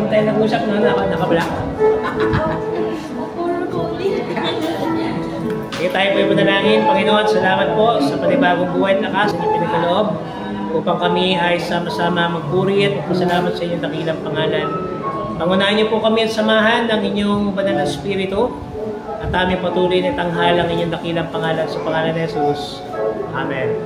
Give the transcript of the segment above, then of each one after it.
Hindi tayo nag-usap na naka-black. Sige tayo po ipanalangin. Panginoon, salamat po sa panibagong buhay at lakas na inyong pinagkaloob upang kami ay sama-sama magpuri at magpasalamat sa inyong dakilang pangalan. Pangunahan niyo po kami at samahan ng inyong banal na Espiritu at aming patuloy na tanghalang inyong dakilang pangalan sa pangalan ni Jesus. Amen.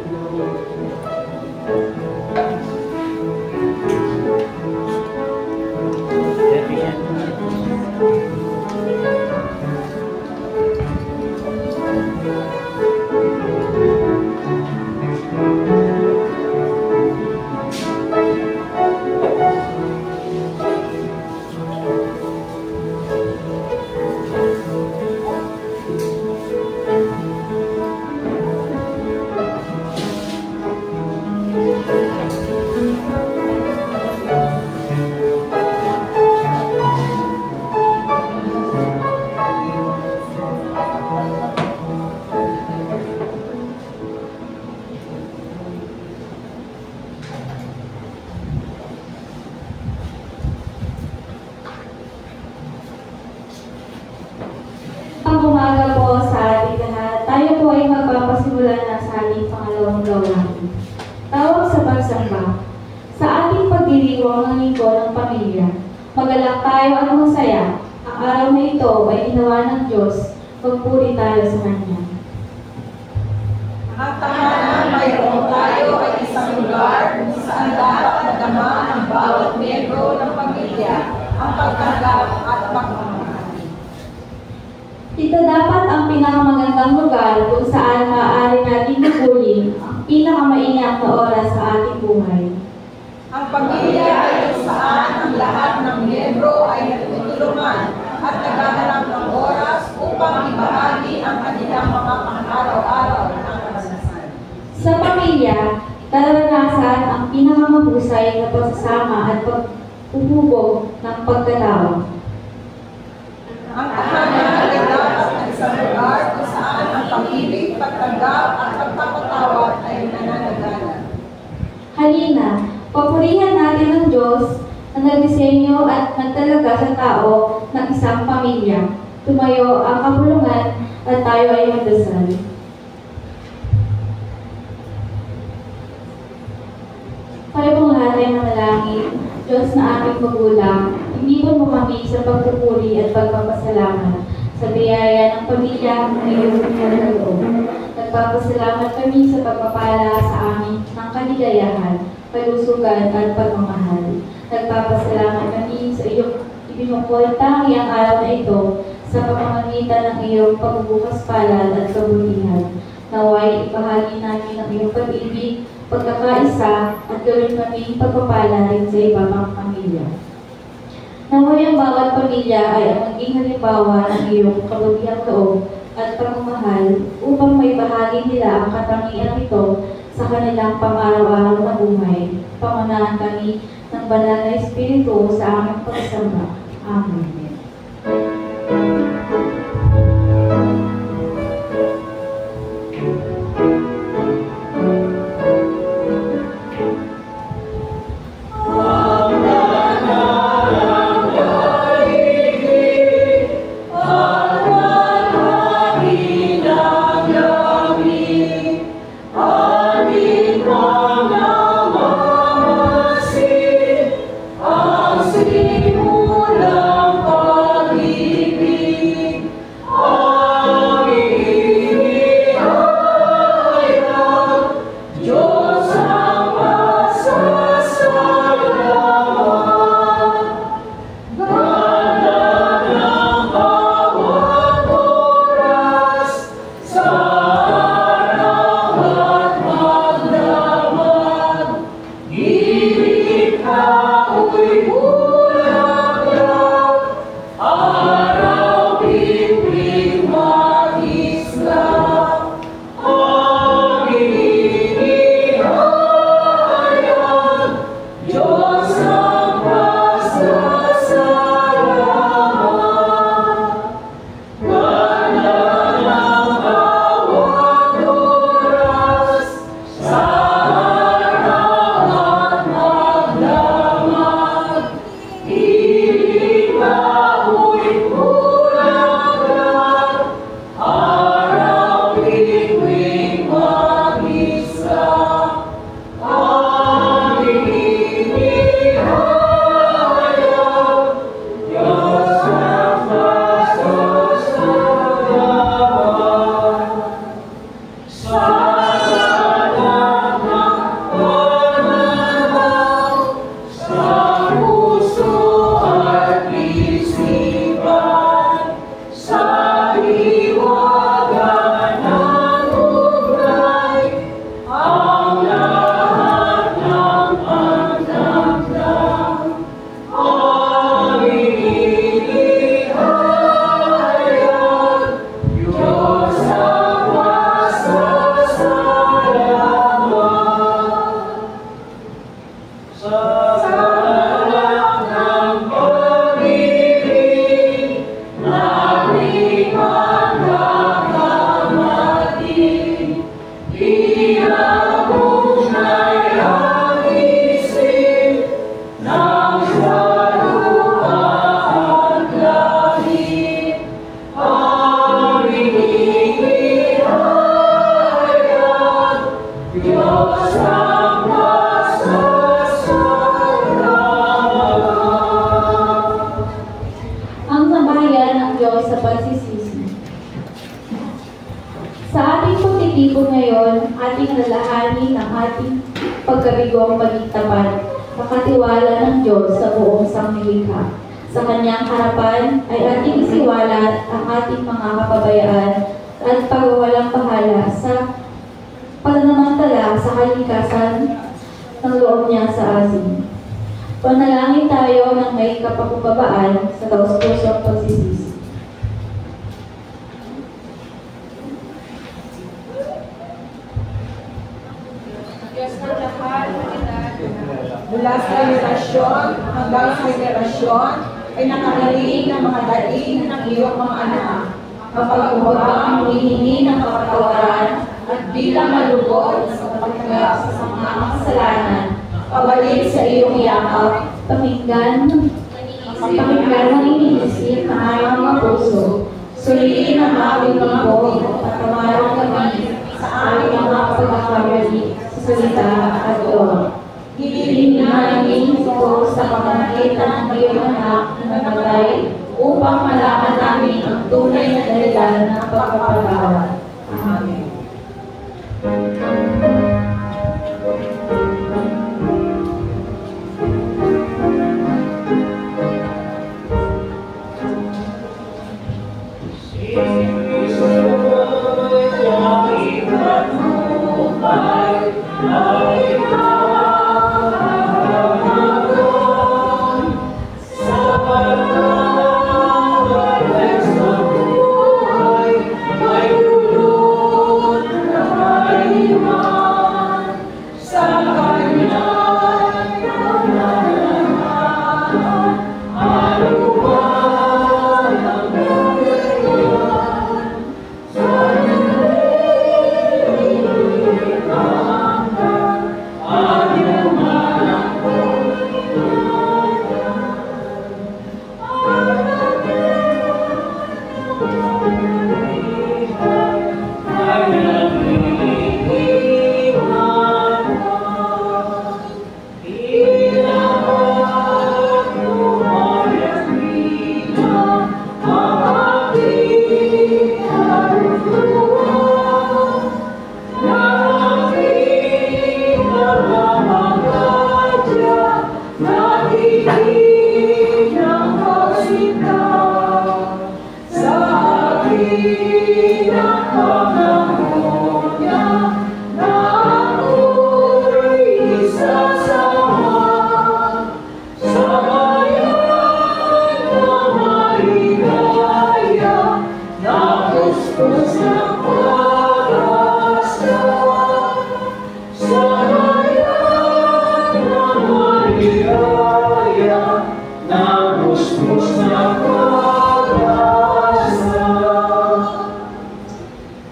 Umaga po sa ating lahat. Tayo po ay magpapasimula na sa ating pangalawang gawain. Tawag sa pagsamba. Sa ating pagdiriwang ng linggo ng pamilya, magalak tayo at masaya. Ang araw na ito ay ginawa ng Diyos. Magpuri tayo sa Kanya. At tahanan mayroon tayo ay isang lugar kung saan dapat magama ang bawat miyembro ng pamilya ang pagtanggap at pagmamahal. Ito dapat ang pinakamagandang lugar kung saan maaari natin tugulin ang pinakamaingat na oras sa ating buhay. Ang pamilya ay kung saan ang lahat ng miyembro ay nagtutulungan at naghahanap ng oras upang ibahagi ang kanilang mga pang-araw-araw na karanasan. Sa pamilya, karanasan ang pinakamahusay na pagsasama at paghuhubog ng pagkatao. Ang tahanan ay dapat ng isang lugar kung saan ang pag-ibig, pagtanggap at pagpapatawad ay nananagana. Halina, papurihan natin ang Diyos na nagdisenyo at nagtalaga sa tao ng isang pamilya. Tumayo ang kapulungan at tayo ay magdasal. Tayo pong lahat ay manalangin, Diyos na aming magulang, iniwan mo kami sa pagpupuri at pagpapasalamat sa biyaya ng pamilya ng iyong pinagkaloob. Nagpapasalamat kami sa pagpapala sa amin ng kaligayahan, kalusugan at pagmamahal. Nagpapasalamat kami sa iyong ibinukwaltangi ang araw na ito sa pamamagitan ng iyong pagbubukas palad at kabutihan. Naway ibahagi namin ang iyong pag-ibig, pagkakaisa at gawin kaming pagpapala rin sa iba pang pamilya. Naway ang bawat pamilya ay ang maging halimbawa ng iyong kabutihang loob at pagmamahal upang may bahagi nila ang katangian ito sa kanilang pang-araw-araw na buhay. Pamanahan kami ng banal na Espiritu sa aming pagsamba. Amen. Ang simula pagsisisi. Sa ating pagtitipon ngayon, ating lalahanin ang ating pagkabigong maging tapat, makatiwala ng Diyos sa buong sangnilikha. Sa Kanyang harapan ay ating isiwalat ang ating mga kapabayaan at pagwawalang bahala sa pananamantala sa kalikasan ng loob niya sa atin. Panalangin tayo ng may kapakumbabaan sa taus-pusong pagsisisi. Mula sa henerasyon hanggang sa henerasyon ay nakarinig ng mga daing ng iyong mga anak. Mapagkumbabang humihingi ng kapatawaran at bilang malugod sa pagtanggap sa mga kasalanan, pabalik sa iyong yakap, Pakinggan ng iniisip ng aming mga puso. Suriin ang aming libo at tamarang kami sa aming mga pagkakamali sa salita at gawa. Hiling namin ito sa pamamagitan ng iyong anak na namatay upang malaman namin ang tunay na dahilan ng pagpapatawad. Amen.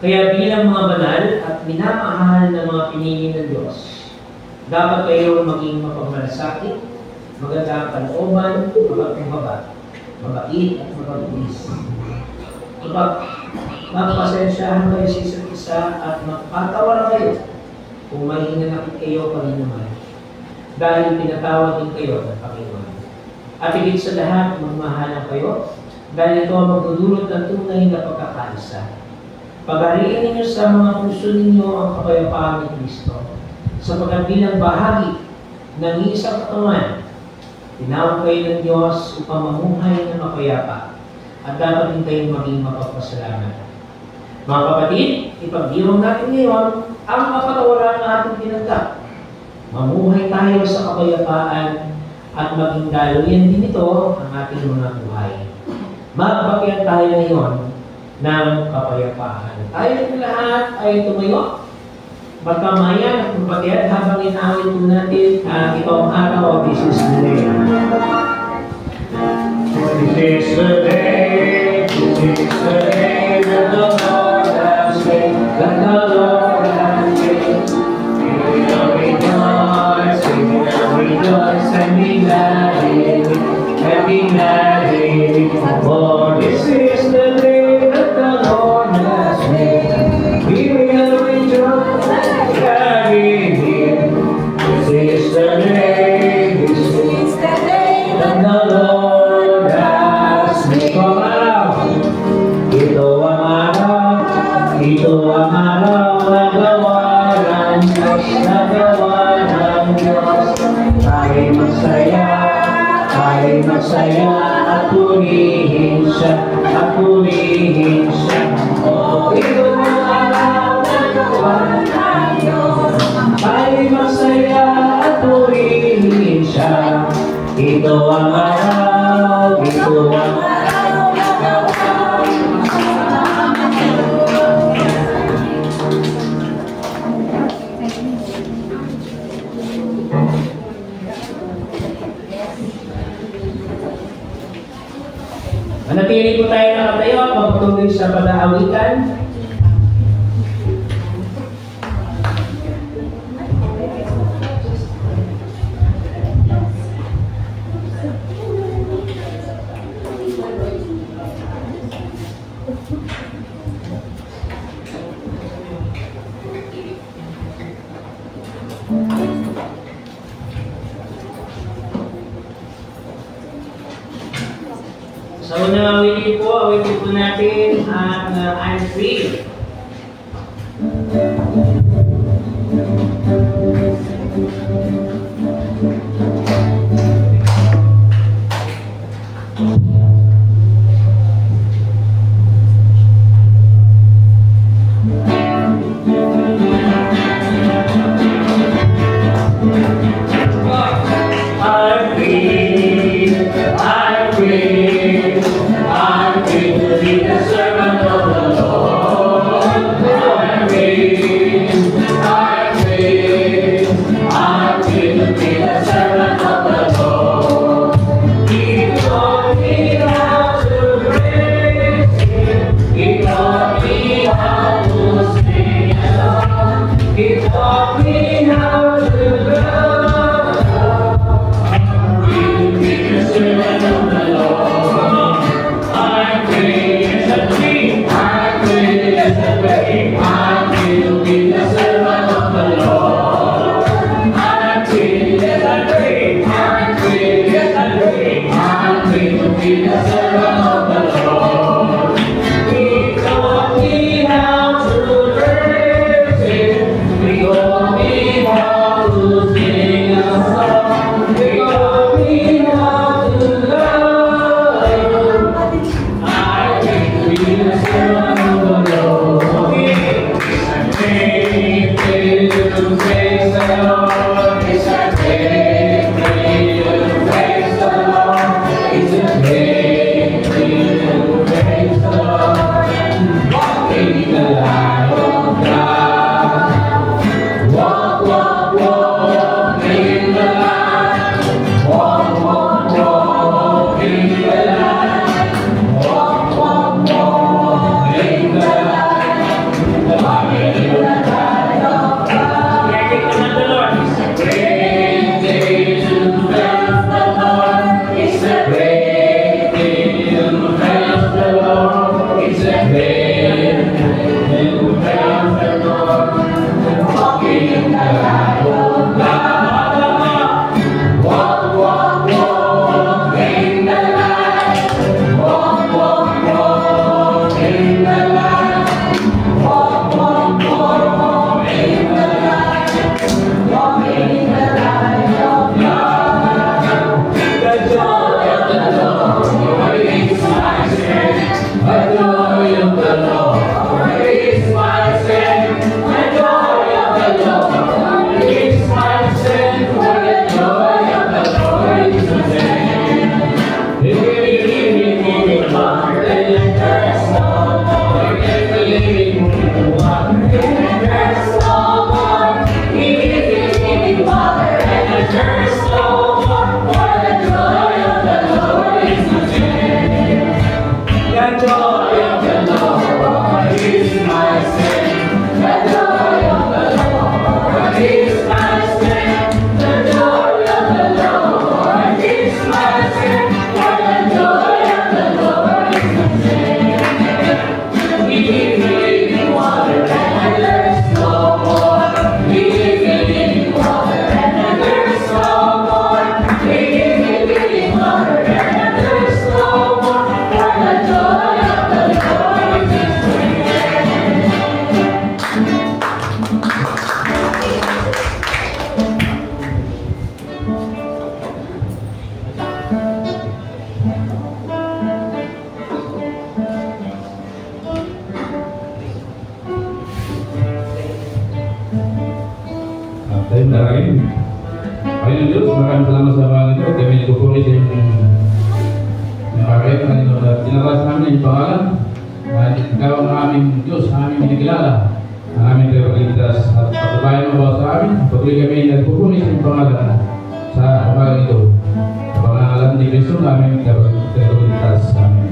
Kaya bilang mga banal at minamahal ng mga pinili ng Diyos, dapat kayo maging mapagmalasakit, magandang kalooban, mapagkumbaba, mabait at mapagpulis. Magpasensyahan kayo sa isa't isa at magpatawaran kayo kung may hinanakit kayo pag-inuman, dahil pinatawad din kayo ng Panginoon. At higit sa lahat, magmahalan kayo, dahil ito ang magdudulot ng tunay na pagkakaisa. Pagariin ninyo sa mga puso ninyo ang kapayapaan ni Kristo, sapagkat bilang bahagi ng isang katawan, tinawag kayo ng Diyos upang mamuhay ng mapayapa, at dapat din kayong maging mapagpasalamat. Mga kapatid, ipagdiwang natin ngayon ang kapatawaran ng ating tinanggap. Mamuhay tayo sa kapayapaan at maging daluyan din ito ang ating mga buhay. Magbakyan tayo ngayon ng kapayapaan. Tayo lahat ay tumayo, magkamayan at magpatiyad habang inawit po natin ang itong araw. This is the day. This is the day. This is the day that the Lord has made. That the Lord has made. We will rejoice, we will rejoice and be glad in it, and be glad in it. For this is the day that the Lord has made. We will rejoice and be glad in it. This is the day, this is the day that the Lord has made. masaya at purihin siya, at purihin siya. O ito ang araw na gawa ng Diyos, ay masaya at purihin siya. Ito ang araw, ito ang araw na gawa ng Diyos. Manatili po tayo nakatayo at magpatuloy sa pag-aawitan. Sa unang awitin po natin ang I'm Free. Walk, walk, walk in the light. kilala ang aming tagapagligtas at patubayan mo sa amin. Patuloy kami nagpupunis ng pangalan sa umagang ito. Sa pangalan ni Kristo namin tagapagligtas namin.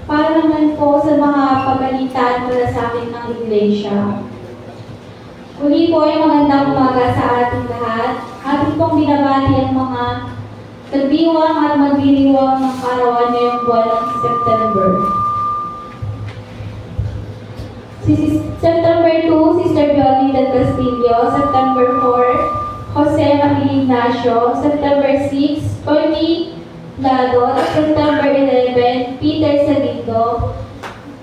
Para naman po sa mga pagalitan mula sa akin ng Iglesia. Muli po ay magandang umaga sa ating lahat. Ating pong binabati ang mga nagdiwang at magdiriwang ng karawan ngayong buwan ng September. September 2, Sister Johnny del Castillo. September 4, Jose Marie Ignacio. September 6, Tony Lado. September 11, Peter Salido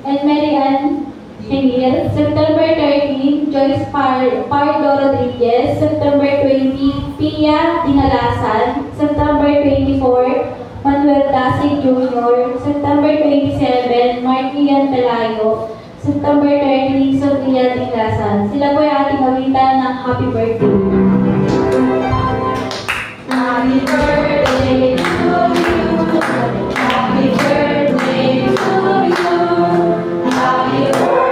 and Mary Ann Emil. September 13, Joyce Pardo Rodriguez. September 20, Pia Dinalasan. September 24, Manuel Dasig Jr. September 27, Markian Pelayo. September 30, Sofia Dinalasan. Sila po ay ating awitan ng happy birthday. Happy birthday to you. Happy birthday to you. Happy birthday.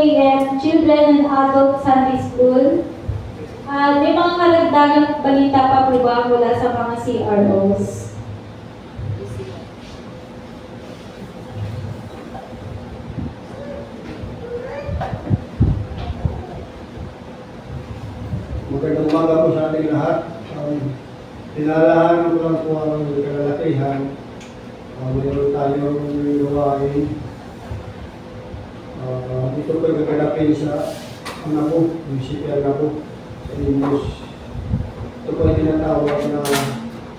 PAM Children and Adult Sunday School. May mga karagdagang balita pa po ba mula sa mga CROs? Magandang umaga po sa ating lahat. Pinalahan ko lang po ang kalalakihan. Mayroon tayong gawain. Dito po gaganapin sa anak ko, yung CPR na po, sa Imus. Ito po ay tinatawag na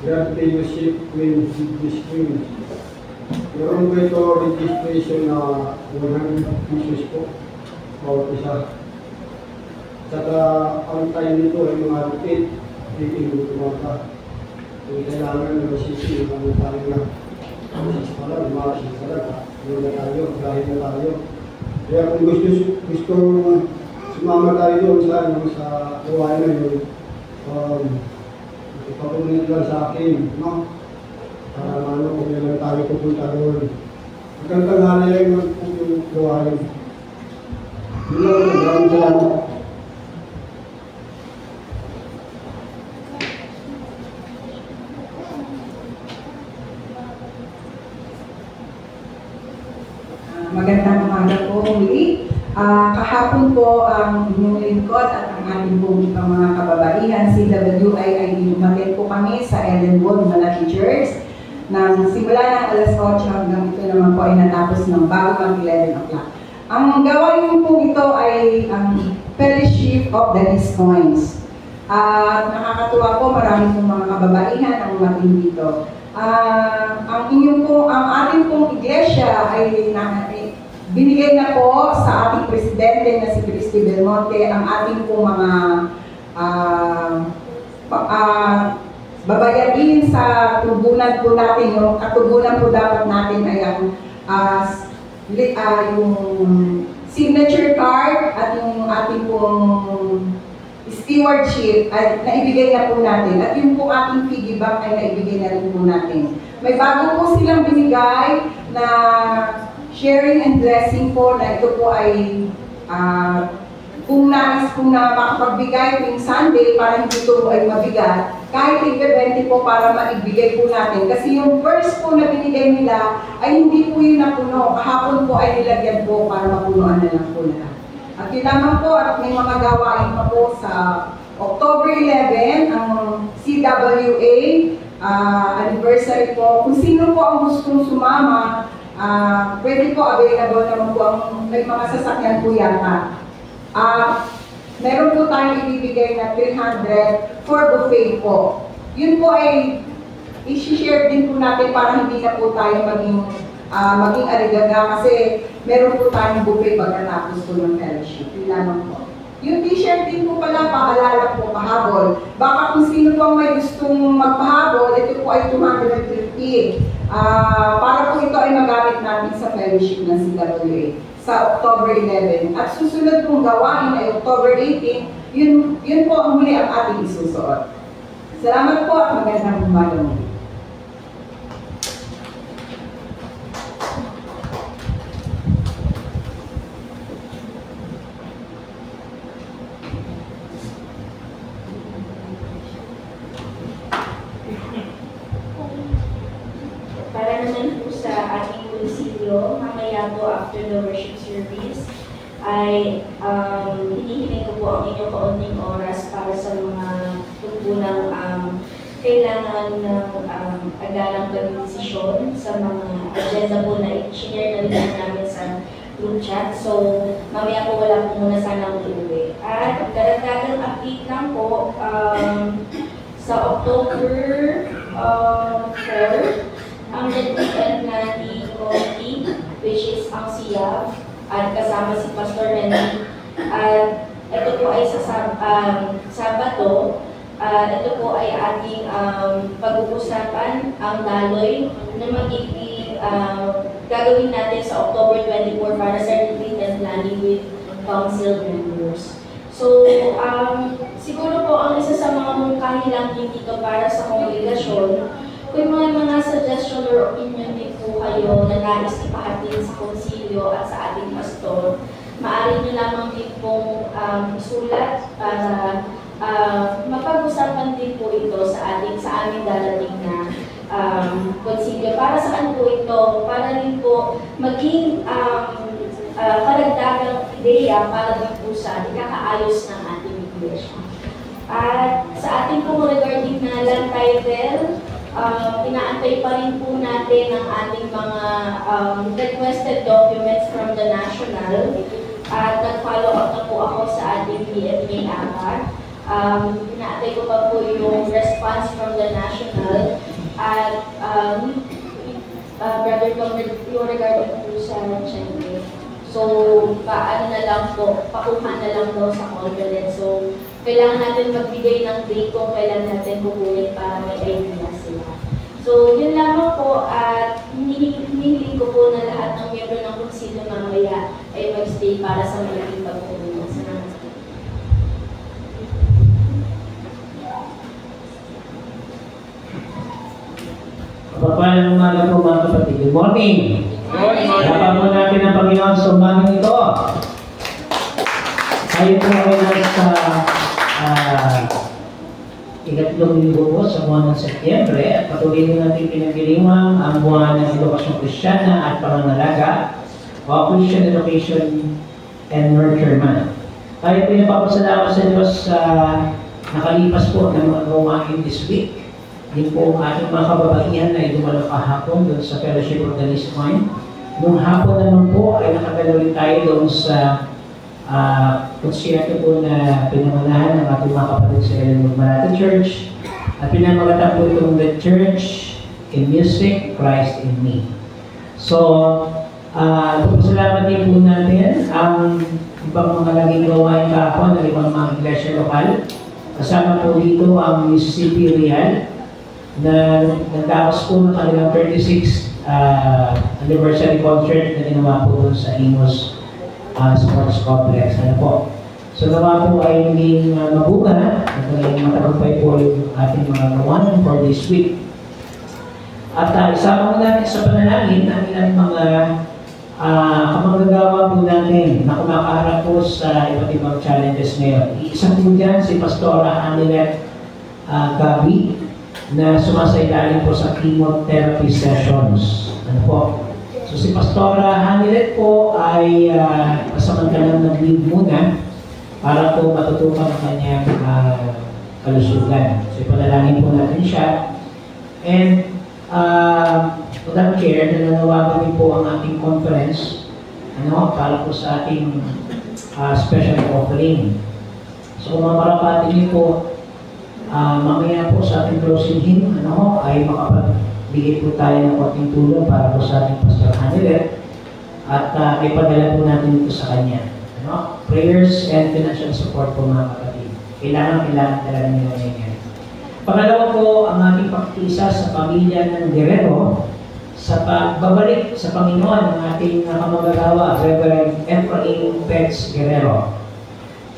Grand Fellowship Queen Discipline. Meron po ito registration na 100 pesos po, bawat isa. Saka ang time nito ay mga 8 tumata. Kung kailangan ng masisi, ang tayo na. Masis pa lang, masis pa lang. Doon na tayo, dahil na tayo. Kaya kung gusto sumama tayo doon sa gawain na yun, ipapunin lang sa akin, no? Para kung kailan tayo pupunta doon. Hanggang tanghali lang yung gawain. Yun lang, maraming salamat. Magandang umaga po muli. Kahapon po ang inyong lingkod at ang ating pong mga kababaihan, CWI, ay umatin po kami sa Ellenwood, Malati Church ng simula ng alas 8 hanggang ito naman po ay natapos ng bago ng 11 o'clock. Ang gawain po ito ay ang Fellowship of the Least Coins. Nakakatuwa po, marami pong mga kababaihan ang umatin dito. Ang ating pong iglesia ay binigay na po sa ating presidente na si Christy Belmonte ang ating pong mga babayarin sa tubunan po natin. Yung katubunan po dapat natin ay yung signature card at yung ating pong stewardship ay naibigay na po natin. At yung po ating piggy bank ay naibigay na rin po natin. May bago po silang binigay na sharing and blessing po na ito po ay kung nais po na makapagbigay tuwing Sunday para hindi ito ay mabigat, kahit tig-20 po para maibigay po natin. Kasi yung verse po na binigay nila ay hindi po yun napuno. Kahapon po ay nilagyan po para mapunuan na lang po lahat. At yun naman po, at may mga gawain pa po sa October 11, ang CWA anniversary po. Kung sino po ang gustong sumama, pwede po available naman po ang may mga sasakyan po yata. Meron po tayong ibibigay na 300 for buffet po. Yun po ay i-share din po natin para hindi na po tayo maging arigaga kasi meron po tayong buffet pagkatapos po ng fellowship. Yun lamang po. Yung t-shirt din po pala, paalala po, pahabol. Baka kung sino pang may gustong magpahabol, ito po ay 250. Para po ito ay magamit natin sa fellowship ng CWA sa October 11. At susunod pong gawain ay October 18, yun po ang muli ang ating isusuot. Salamat po at magandang umaga muli. Para naman po sa ating munisipyo, mamaya po after the worship service, ay hinihiling ko po ang inyong kaunting oras para sa mga tunggunang kailangan ng agalang pag-desisyon sa mga agenda po na i-share na rin namin sa group chat. So, mamaya po wala po muna sanang iuwi. At karagdagang update lang po, sa October 3rd, ang nag-event na ni Committee, which is ang SIAF, at kasama si Pastor Nenny. At ito po ay sa Sabado. Ito po ay ating pag-uusapan ang daloy na magiging gagawin natin sa October 24 para sa retreat and planning with council members. So, siguro po ang isa sa mga mungkahi lang din dito para sa kongregasyon, kung may mga suggestion or opinion din po kayo na nais ipahatid sa konsilyo at sa ating pastor, maaari nyo lamang din pong sulat para mapag-usapan din po ito sa aming darating na konsilyo. Para saan po ito? Para rin po maging karagdagang ideya para din po sa ikakaayos ng ating iglesia. At sa ating pong regarding na land title, inaantay pa rin po natin ang ating mga requested documents from the national. At nag-follow up na po ako sa ating PMA APAC. Inaantay ko pa po yung response from the national. At Brother Tom, yung regarding po sa Chente. So, paano na lang po, pakuha na lang daw sa conference. So, kailangan natin magbigay ng date kung kailan natin kukunin para may idea sila. So, yun lamang po at hinihiling ko po na lahat ng miyembro ng konsilyo mamaya ay mag-stay para sa malaking pagpupunan. Salamat. Papalang umaga po mga kapatid. Good morning! Dapat po natin ang Panginoon sa umagang ito. Tayo po ay nasa ikatlong linggo po sa buwan ng Setyembre at patuloy din natin pinagdiriwang ang buwan ng Edukasyon Kristyana at Pangangalaga o Christian Education and Nurturement. Tayo po ay napapasalamat sa Diyos sa nakalipas po ng mga gawain this week. Din po ang ating mga kababaihan na dumalo kahapon doon sa Fellowship of the Least Mind. Noong hapon naman po ay nakagalaw rin tayo doon sa konsyerto po na pinamanahan ng ating mga kapatid sa Elenwood Marata Church at pinamagatan po itong The Church in Music, Christ in Me. So, salamat din po natin ang ibang mga laging gawain kahapon ng ibang mga iglesia lokal. Kasama po dito ang Mississippi Real na nagdaos po ng kanilang 36th anniversary concert na ginawa po doon sa Imos Sports Complex. Ano po? So nawa po ay naging mabunga at naging matagumpay po yung ating mga gawain for this week. At isama mo natin sa panalangin ang ilang mga kamanggagawa po natin na kumakaharap po sa iba't ibang challenges ngayon. Isa po dyan si Pastora Anilet Gabi na sumasailalim po sa chemotherapy sessions. Ano po? So si Pastora Hanilet po ay pasamantalang nag-leave muna para po matutukan ang kanyang kalusugan. So ipanalangin po natin siya. And Madam Chair, nananawagan din po ang ating conference para po sa ating special offering. So mga marapati niyo po, mamaya po sa ating closing hymn, ay makapagbigay po tayo ng konting tulong para po sa ating Pastor Hanilet at ipadala po natin ito sa kanya. Prayers and financial support po mga kapatid. Kailangan talaga nila ngayon. Pangalawa po, ang ating pagkisa sa pamilya ng Guerrero sa pagbabalik sa Panginoon ng ating kamagagawa, Reverend Efraim Pets Guerrero.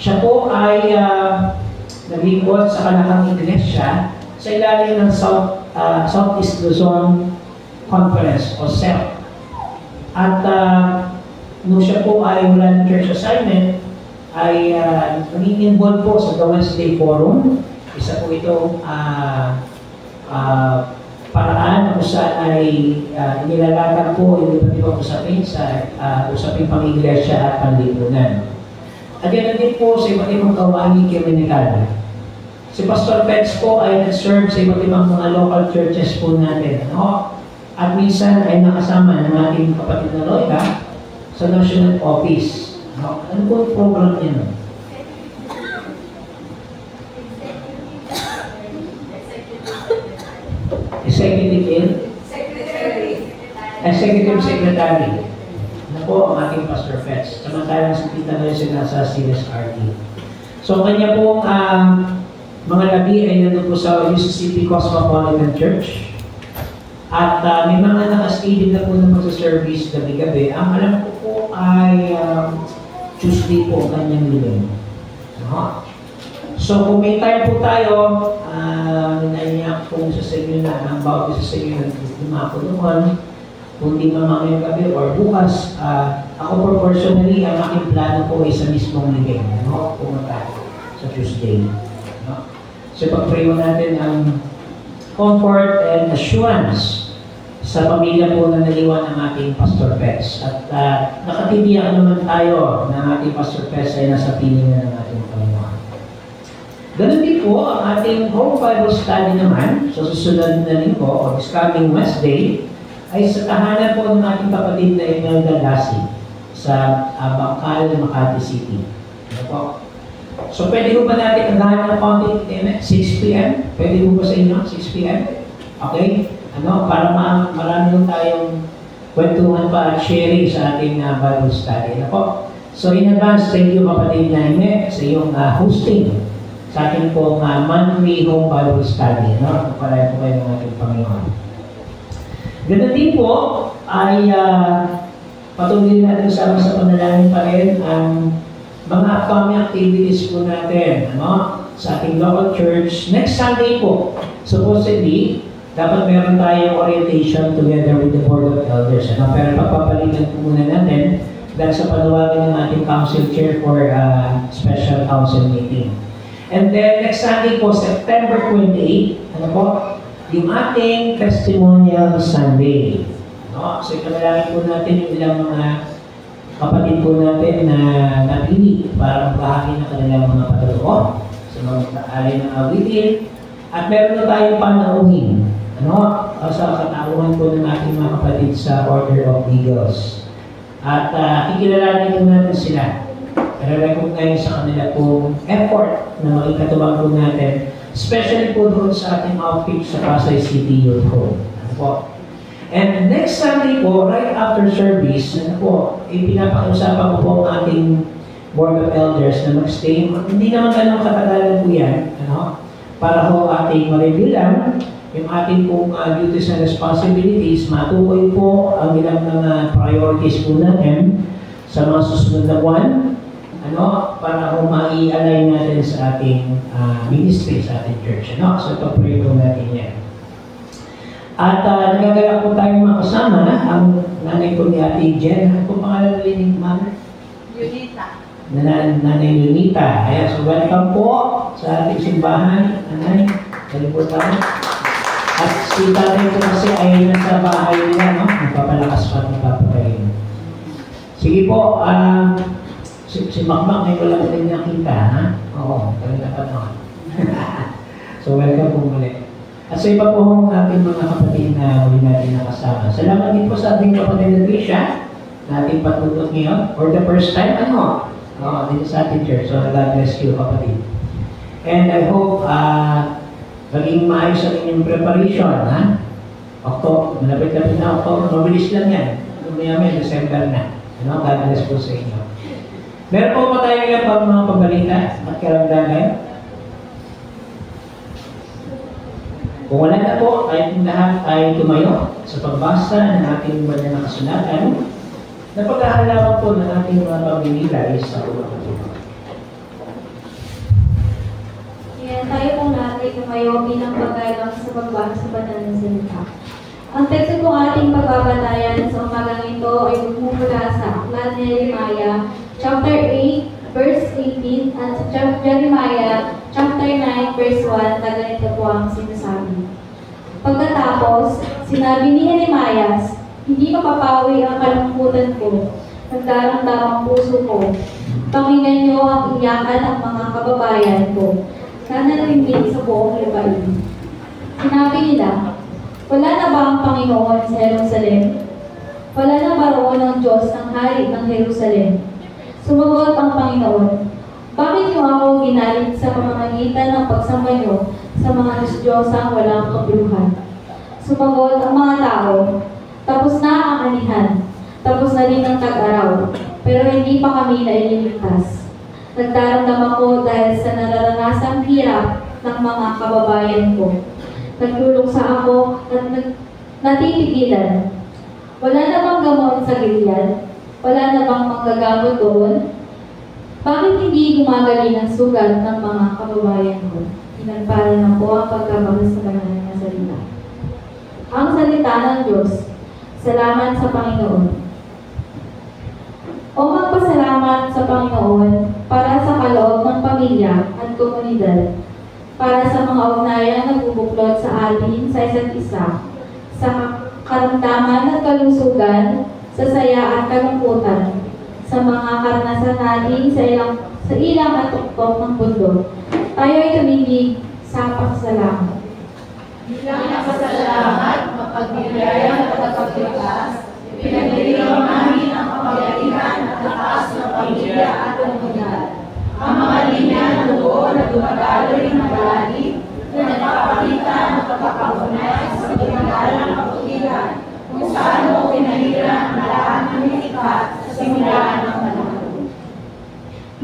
Siya po ay naglingkod sa Kalahang Iglesia sa ilalim ng Southeast Luzon Conference o SEP. At nung siya po ay wala ng church assignment, ay naging involved po sa The Wednesday Forum. Isa po itong paraan kung saan ay nilalatan po yung iba't ibang usapin sa usapin pang-iglesia at panlipunan. At yan din po sa iba't ibang gawain komunikal. Si Pastor Pets po ay nag-serve sa iba't ibang mga local churches po natin. At minsan ay nakasama ng ating kapatid na Loida sa National Office. Ano po yung program niya? Executive Secretary. Ano po ang ating Pastor Pets. Samantalang si Tita Nelson nasa CSRD. So kanya po mga labi ay nandun po sa Mississippi Cosmopolitan Church. At may mga nakaschedule na po na magsa-service gabi-gabi. Ang alam ko po ay Tuesday po kanyang living. So kung may time po tayo, naiyak po sa inyo na ang bawat isa sa inyo na dumako doon. Kung di man ngayong gabi or bukas, Ako personally, ang aking plano po ay sa mismong linggo, no? Pumunta sa Tuesday. No? So pag-pray mo natin ang comfort and assurance sa pamilya po na naliwan ng ating Pastor Pets. At nakatibiyak naman tayo na ating Pastor Pets ay nasa piling na ng ating Panginoon. Ganun din po ang ating home Bible study naman sa susunod na linggo o this coming Wednesday ay sa tahanan po ng ating kapatid na Imelda Lassi sa Bangkal, Makati City. Ano po? So pwede po ba natin ang ng konting 6 p.m.? Pwede po ba sa inyo? 6 p.m.? Okay? Ano, para marami lang tayong kwentuhan pa at sharing sa ating Bible study. Ano po? So in advance, thank you kapatid Naime sa iyong hosting sa ating pong monthly home Bible study. Ano? Para po kayo ng ating Panginoon. Ganun din po ay patuloy natin sa panalangin pa rin ang mga upcoming activities po natin sa ating local church. Next Sunday po, supposedly, dapat meron tayong orientation together with the Board of Elders. Pero pagpapalitan po muna natin dahil sa panawagan ng ating council chair for special council meeting. And then next Sunday po, September 28, yung ating testimonial Sunday. So ipanalangin po natin yung ilang mga kapatid po natin na napili para magbahagi ng kanilang mga patotoo sa mga alin ng awitin. At meron na tayong panauhin sa katauhan po ng ating mga kapatid sa Order of Eagles. At kikilalanin po natin sila. I-recognize sa kanila pong effort na makikatuwang po natin, especially po doon sa ating outreach sa Pasay City Youth Home. And next Sunday po, right after service, pinapag-usapan ko po ang ating Board of Elders na mag-stay. Hindi naman ganun katagalan po yan, para ho ating ma-review lang yung ating pong duties and responsibilities, matukoy po ang ilang mga priorities po natin sa mga susunod na buwan, para ho ma-i-align natin sa ating ministry, sa ating church. So ito-pray po natin yan. At nagagala po tayong makasama ang nanay po ni Ate Jen. Ano po pangalan nila ni Mother? Yunita. Nanay Yunita. Ayan, so welcome po sa ating simbahan. Nanay, dali po tayo. At si tatay po kasi ay nasa bahay nila, nagpapalakas pa at nagpapakain. Sige po, si Makmak ay wala ko din nakita, ha? Oo, talaga pa naman. So welcome po muli. At sa iba po ang ating mga kapatid na huli natin nakasama. Salamat din po sa ating kapatid na Grisha na ating patutot ngayon. For the first time, dito sa ating church. So, God bless you, kapatid. And I hope maging maayos ang inyong preparation, ha? October, malapit-lapit na October. Mabilis lang yan. May December na. God bless po sa inyo. Meron po pa tayo yung mga pagbalita at karamdaman. Kung wala na po, tayong lahat ay tumayo sa pagbasa ng ating banal na kasulatan na pagkahalaman po ng ating mga pagmimilay sa ulang. Yan, tayo po natin tumayo bilang pagkailang sa pagbasa sa banal na salita. Ang teksto po ating pagbabatayan sa umagang ito ay bumumula sa aklat ni Jeremiah, chapter 8, verse 18, at Jeremiah, chapter 9, verse 1, na ganito po ang sinasabi. Pagkatapos, sinabi ni Jeremiah, hindi mapapawi ang kalungkutan ko, nagdaramdam ang puso ko. Pakinggan niyo ang iyakan ng mga kababayan ko, na narinig sa buong lupain. Sinabi nila, wala na ba ang Panginoon sa Jerusalem? Wala na ba roon ang Diyos ng hari ng Jerusalem? Sumagot ang Panginoon, bakit niyo ako ginalit sa pamamagitan ng pagsamba niyo sa mga Diyos-Diyosang walang kabuluhan? Sumagot ang mga tao, tapos na ang anihan, tapos na rin ang tag-araw, pero hindi pa kami naililigtas. Nagdaramdam ako dahil sa nararanasang hirap ng mga kababayan ko. Nagluluksa ako at natitigilan. Wala na bang gamot sa Gilead? Wala na bang manggagamot doon? Bakit hindi gumagaling ang sugat ng mga kababayan ko? Pinagpala na po ang pagkabagay sa banal na salita. Ang salita ng Diyos. Salamat sa Panginoon. o magpasalamat sa Panginoon para sa kaloob ng pamilya at komunidad, para sa mga ugnayang nagbubuklod sa atin sa isa't isa, sa karamdaman at kalusugan, sa saya at kalungkutan, sa mga karanasan natin sa ilang at tuktok ng mundo. Tayo ay tumingin sa pagsalamat. Bilang pasalamat, mapagbigay at pagpapagligtas, pinagdiriwang namin ang kapangyarihan at lakas ng pamilya at komunidad. Ang mga linya ng dugo na dumadaloy ng palagi na nagpapakita ng pagkakaunay sa pagkagal ng kaputihan kung saan mo pinahiran ang lahat ng nilikha sa simula ng panahon.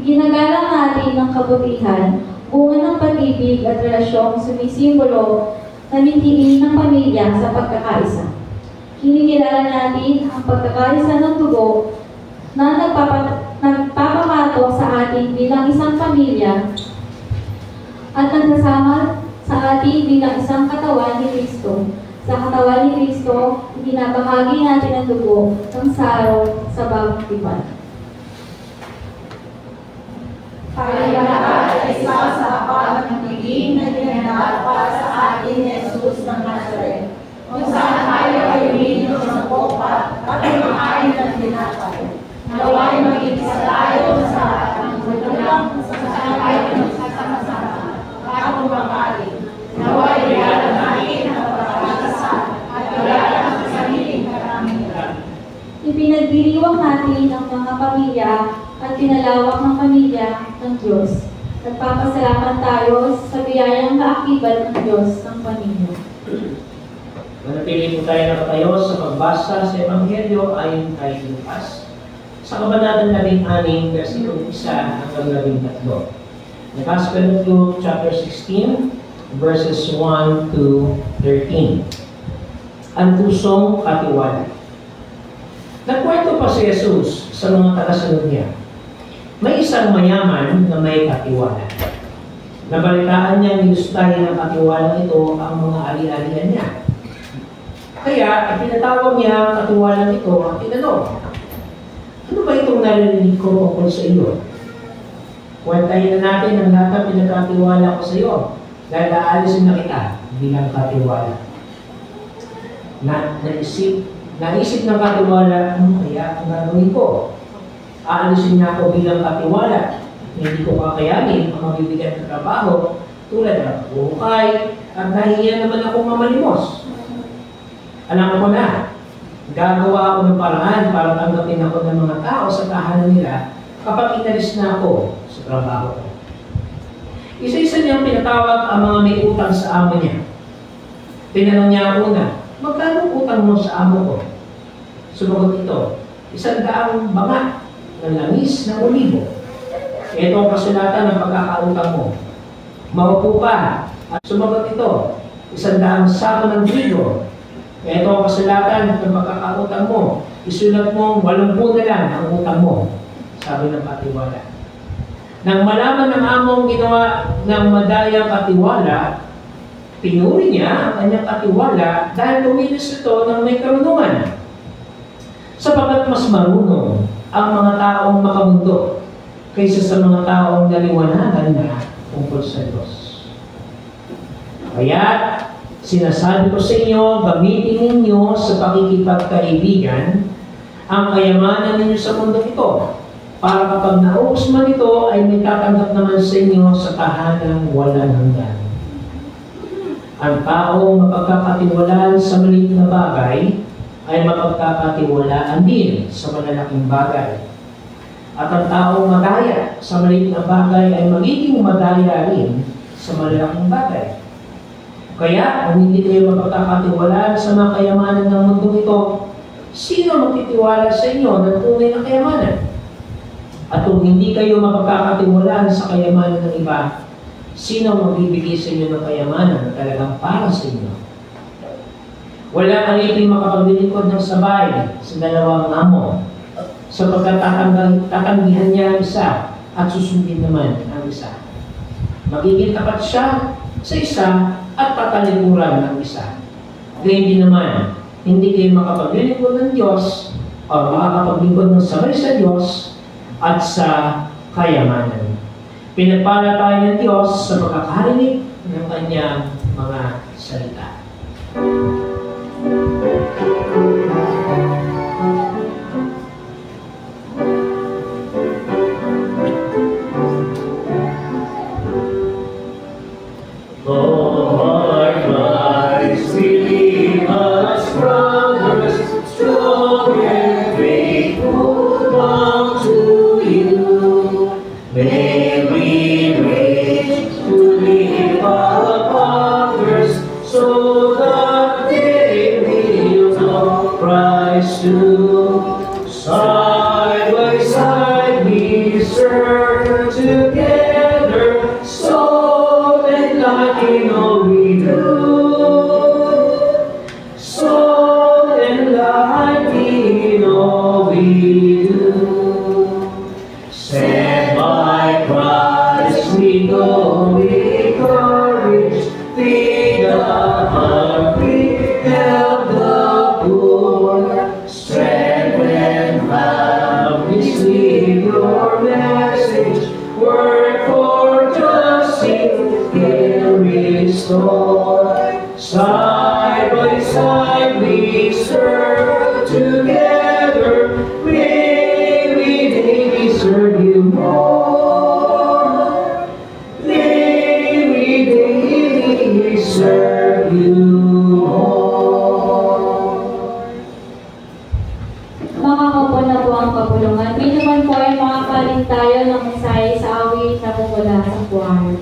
Ginagalang natin ng kabutihan, bunga ng pag-ibig at relasyong sumisimbolo na mintiin ng pamilya sa pagkakaisa. Kinikilala natin ang pagkakaisa ng dugo na nagpapamatok sa atin bilang isang pamilya at nagsasama sa atin bilang isang katawan ni Kristo. Sa katawan ni Kristo, ibinabahagi natin ang dugo ng saro sa bawat tipan. Tayo lahat ay isa sa hapag ng tiging na dinadala para sa atin ni Jesus ng Nazaret. Kung saan tayo ay uminom ng kopa at kumakain ng tinapay. Naway mag-ibisa tayo sa magulong sa saan tayo nagsasama-sama at kumakain. Naway regalan natin ang pagkakasa at regalan ang sariling karamihan. Ipinagdiriwang natin ang mga pamilya at pinalawak ng pamilya ng Diyos. Nagpapasalamat tayo sa biyayang kaakibat ng Diyos ng pamilya. Manatili po tayo nakatayo sa pagbasa sa Ebanghelyo ayon kay Lucas, sa kabanata 16, versikulo 1 hanggang 13. The Gospel of Luke, chapter 16, verses 1 to 13. Ang pusong katiwala. Nagkwento pa si Jesus sa mga tagasunod niya. May isang mayaman na may katiwala. Nabalitaan niya nilustahin ng katiwala ito ang mga ali-alian niya. Kaya, ipinatawag niya ang katiwala ito at tinanong, ano ba itong narinig ko tungkol sa iyo? Kwantahin na natin ang lahat ng pinagkatiwala ko sa iyo dahil aalisin na kita bilang katiwala. Naisip ng katiwala, ano kaya ang gagawin ko? Aalisin niya ako bilang katiwala. Hindi ko kakayanin ang mabibigat na trabaho tulad ng pagbuhukay at nahihiyan naman akong mamalimos. Alam ko na, gagawa ako ng paraan para tanggapin ako ng mga tao sa tahanan nila kapag inalis na ako sa trabaho ko. Isa-isa niyang pinatawag ang mga may utang sa amo niya. Tinanong niya una, magkano utang mo sa amo ko? Sumagot ito, 100 banga ng langis ng olibo. Ito ang kasulatan ng pagkakautang mo. Maupo ka. At sumagot ito, 100 sako ng trigo. Ito ang kasulatan ng pagkakautang mo. Isulat mo, 80 na lang ang utang mo. Sabi ng katiwala. Nang malaman ng among ginawa ng madayang katiwala, pinuri niya ang kanyang katiwala dahil tumilis ito ng may karunungan. Sapagkat mas marunong ang mga taong makamundo kaysa sa mga taong naliwanagan na tungkol sa Diyos. Kaya, sinasabi ko sa inyo, gamitin ninyo sa pakikipagkaibigan ang kayamanan ninyo sa mundo ito, para kapag naubos man ito, ay may tatanggap naman sa inyo sa tahanang walang hanggan. Ang taong mapagkakatiwalaan sa maliit na bagay, ay mapagkakatiwalaan din sa malalaking bagay. At ang taong madaya sa maliit na bagay ay magiging madaya rin sa malalaking bagay. Kaya, kung hindi kayo mapagkakatiwalaan sa mga kayamanan ng mundo ito, sino magtitiwala sa inyo ng tunay na kayamanan? At kung hindi kayo mapagkakatiwalaan sa kayamanan ng iba, sino magbibigay sa inyo ng kayamanan na talagang para sa inyo? Wala kang ito'y makapaglilingkod ng sabay sa dalawang amo, sapagkat tatanggihan niya ang isa at susundin naman ang isa. Magiging tapat siya sa isa at tatalikuran ng isa. Gayun din naman, hindi kayo makapaglilingkod ng Diyos makakapaglingkod ng sabay sa Diyos at sa kayamanan. Pinagpala tayo ng Diyos sa pagkakarinig ng kanyang mga salita. Lord Christ, believe us, brothers, strong and faithful, bound to you. May we reach to live up others, so that they will know Christ too. Side by side we serve together, soul and light in all we do. Soul and light in all we do. Sent by Christ we go with courage, feed the hungry, help the poor, strengthen families, live your message, work for justice, heal, restore. Side by side we serve together, may we daily serve you more. May we daily serve you more. Makakapo na po ang kapulungan. May naman po ay makakalin tayo ng mensahe sa awit na pumula sa choir.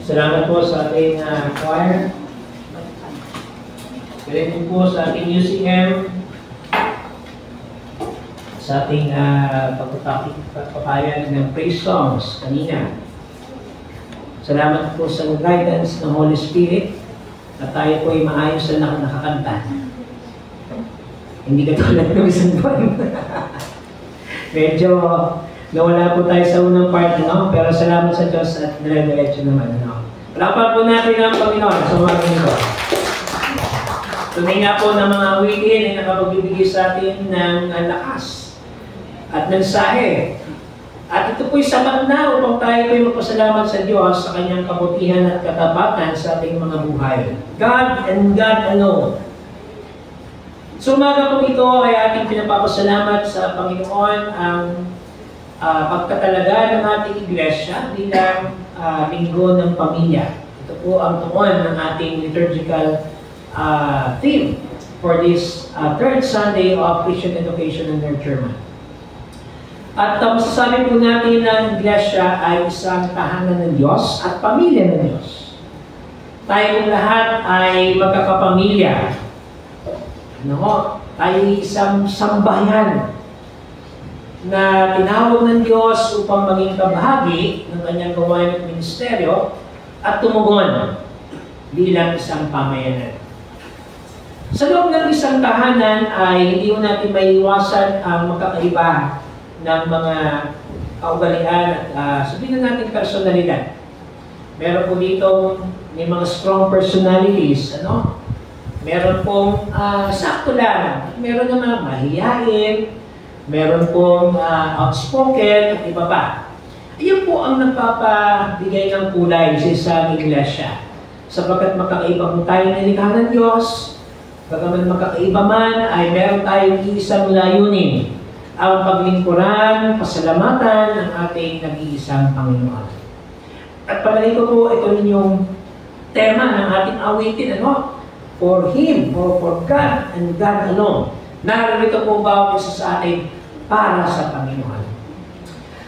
Salamat po sa ating choir. Galing din po sa ating UCM. Sa ating pagpapayan ng praise songs kanina. Salamat po sa guidance ng Holy Spirit na tayo po ay maayos na nakakanta. Hindi ka tulad ng isang buwan. Medyo nawala po tayo sa unang part, no? Pero salamat sa Diyos at dire-diretso naman, no? Palapan po natin ang Panginoon sa umaga nito. Tunay nga po ng mga awitin ay nakapagbibigay sa atin ng lakas at mensahe. At ito po'y sapat na upang tayo po'y magpasalamat sa Diyos sa kanyang kabutihan at katapatan sa ating mga buhay. God and God alone. So umaga po ito ay ating pinapapasalamat sa Panginoon ang pagkatalaga ng ating iglesia bilang linggo ng pamilya. Ito po ang tuon ng ating liturgical theme for this third Sunday of Christian Education and Nurturement. At masasabi po natin na iglesia ay isang tahanan ng Diyos at pamilya ng Diyos. Tayong lahat ay magkakapamilya. Tayo ay isang sambayan na tinawag ng Diyos upang maging kabahagi ng kanyang gawain at ministeryo at tumugon bilang isang pamayanan. Sa loob ng isang tahanan ay hindi natin maiiwasan ang magkakaiba ng mga kaugalian at sabihin na natin personalidad. Meron po dito may mga strong personalities, ano? Meron pong sakto lang. Meron naman mahiyain, meron pong outspoken at iba pa. Iyon po ang nagpapabigay ng kulay sa isang iglesia. Sapagkat magkakaiba po tayo na likha ng Diyos, bagaman magkakaiba man ay meron tayong isang layunin, ang paglingkuran, pasalamatan ng ating nag-iisang Panginoon. At palagi ko po ito yung tema ng ating awitin, ano? For Him, or for God and God alone. Narito po ba isa sa atin para sa Panginoon.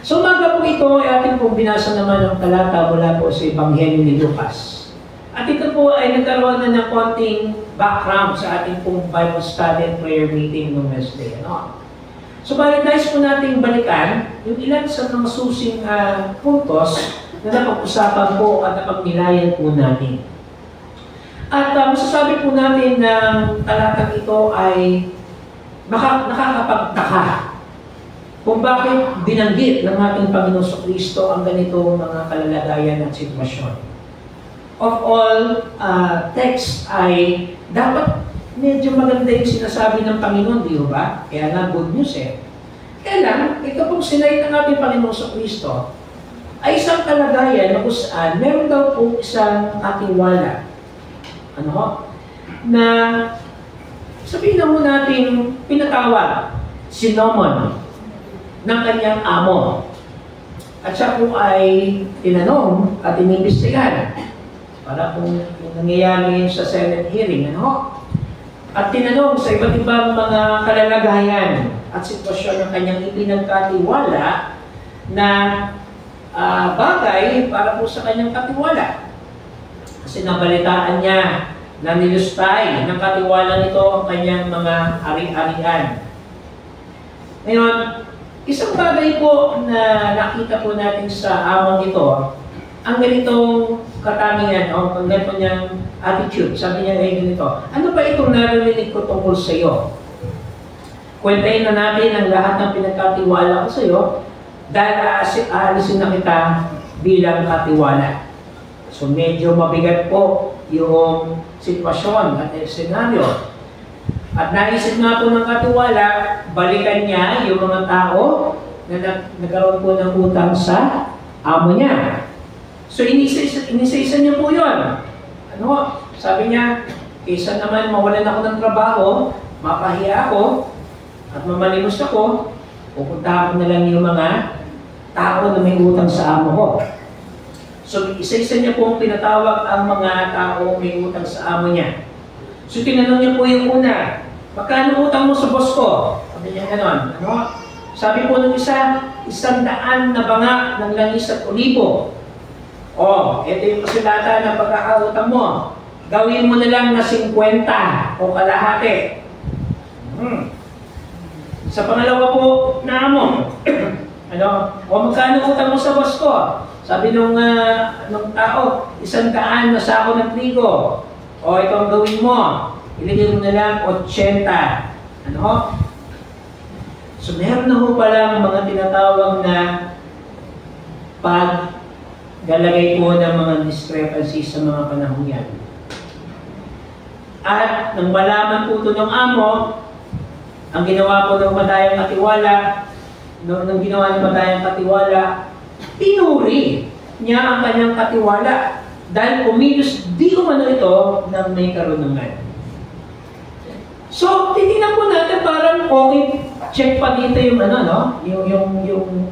So umaga po ito ay ating pong binasa naman ng talata mula po sa Ebanghelyo ni Lucas. At ito po ay nagkaroon na ng konting background sa ating pong Bible study and prayer meeting noong Wednesday. Ano? So nais po natin balikan yung ilan sa mga susing puntos na napag-usapan po at napagnilayan po natin. At masasabi po natin na talatang ito ay nakakapagtaka kung bakit binanggit ng ating Panginoon Kristo ang ganitong mga kalalagayan at sitwasyon. Of all texts ay dapat medyo maganda yung sinasabi ng Panginoon, di ba? Kaya nga good news eh. Kaya lang, ito pong sinay ng ating Panginoon Kristo ay isang kalagayan na kung saan meron daw po isang katiwala. Na sabihin na mo natin pinatawag si Naaman ng kanyang amo. At siya po ay tinanong at inimbestigahan para kung nangyayari sa Senate hearing. At tinanong sa iba't ibang mga kalalagayan at sitwasyon ng kanyang ipinagkatiwala na bagay para po sa kanyang katiwala. Kasi nabalitaan niya na nilustay ng katiwala nito ang kanyang mga ari-arian. Ngayon, isang bagay po na nakita po natin sa among ito, ang ganitong katangian o ang ganito niyang attitude. Sabi niya ay ganito, ano ba itong narinig ko tungkol sa iyo? Kwentahin na natin ang lahat ng pinagkatiwala ko sa iyo dahil aalisin na kita bilang katiwala. So medyo mabigat po yung sitwasyon at senaryo. At naisip nga po ng katiwala, balikan niya yung mga tao na nagkaroon po ng utang sa amo niya. So inisa-isa niya po yun. Sabi niya, kaysa naman mawalan ako ng trabaho, mapahiya ako, at mamalimos ako, pupunta ko na lang yung mga tao na may utang sa amo ko. So, isa-isa niya pong pinatawag ang mga tao may utang sa amo niya. So, tinanong niya po yung una, magkano utang mo sa boss ko? Sabi niya ganon. Sabi po ng isa, 100 na banga ng langis at olibo. O Ito yung kasulatan ng pagkakautang mo. Gawin mo na lang na 50 o kalahati. Sa pangalawa po na mo, magkano utang mo sa boss ko? Sabi nung tao, 100 na sako ng trigo. Ito ang gawin mo. Iligay mo na lang 80. So meron na ho palang mga tinatawag na paglalagay po ng mga discrepancies sa mga panahon yan. At nang malaman po ito ng amo, ang ginawa po ng matayang katiwala, nung ginawa ng matayang katiwala, pinuri niya ang kanyang katiwala dahil kumilos di umano ito ng may karunungan. So, titignan po natin parang okay, check pa dito yung